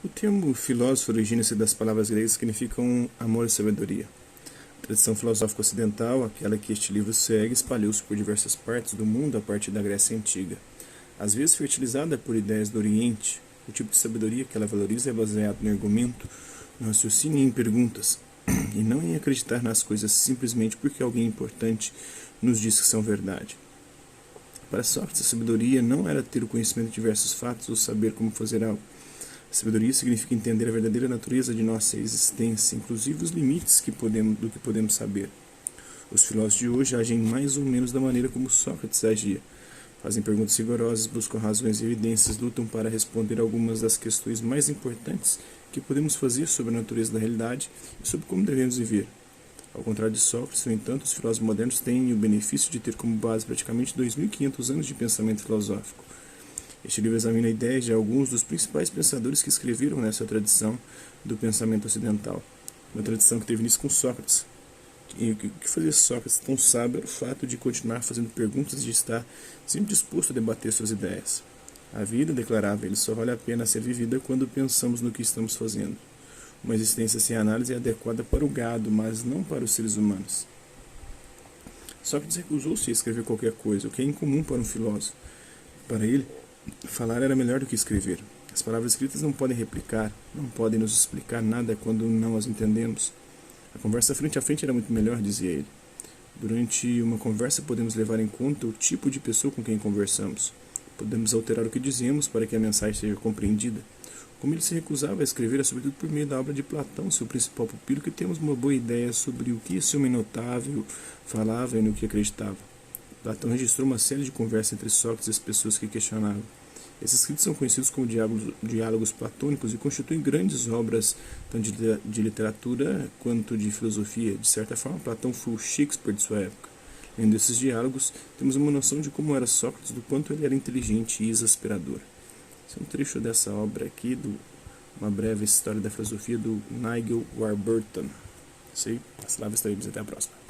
O termo filósofo origina-se das palavras gregas que significam amor e sabedoria. A tradição filosófica ocidental, aquela que este livro segue, espalhou-se por diversas partes do mundo a partir da Grécia Antiga. Às vezes fertilizada por ideias do Oriente, o tipo de sabedoria que ela valoriza é baseado no argumento, no raciocínio e em perguntas, e não em acreditar nas coisas simplesmente porque alguém importante nos diz que são verdade. Para Sócrates, a sabedoria não era ter o conhecimento de diversos fatos ou saber como fazer algo. A sabedoria significa entender a verdadeira natureza de nossa existência, inclusive os limites do que podemos saber. Os filósofos de hoje agem mais ou menos da maneira como Sócrates agia. Fazem perguntas rigorosas, buscam razões e evidências, lutam para responder algumas das questões mais importantes que podemos fazer sobre a natureza da realidade e sobre como devemos viver. Ao contrário de Sócrates, no entanto, os filósofos modernos têm o benefício de ter como base praticamente 2.500 anos de pensamento filosófico. Este livro examina ideias de alguns dos principais pensadores que escreveram nessa tradição do pensamento ocidental. Uma tradição que teve início com Sócrates. E o que fazia Sócrates tão sábio era o fato de continuar fazendo perguntas e de estar sempre disposto a debater suas ideias. A vida, declarava ele, só vale a pena ser vivida quando pensamos no que estamos fazendo. Uma existência sem análise é adequada para o gado, mas não para os seres humanos. Sócrates recusou-se a escrever qualquer coisa, o que é incomum para um filósofo. Para ele, falar era melhor do que escrever. As palavras escritas não podem replicar, não podem nos explicar nada quando não as entendemos. A conversa frente a frente era muito melhor, dizia ele. Durante uma conversa podemos levar em conta o tipo de pessoa com quem conversamos. Podemos alterar o que dizemos para que a mensagem seja compreendida. Como ele se recusava a escrever, é sobretudo por meio da obra de Platão, seu principal pupilo, que temos uma boa ideia sobre o que esse homem notável falava e no que acreditava. Platão registrou uma série de conversas entre Sócrates e as pessoas que questionavam. Esses escritos são conhecidos como diálogos platônicos e constituem grandes obras tanto de literatura quanto de filosofia. De certa forma, Platão foi o Shakespeare de sua época. Lendo esses diálogos, temos uma noção de como era Sócrates, do quanto ele era inteligente e exasperador. Esse é um trecho dessa obra aqui, uma breve história da filosofia do Nigel Warburton. Sei, as palavras estaremos até a próxima.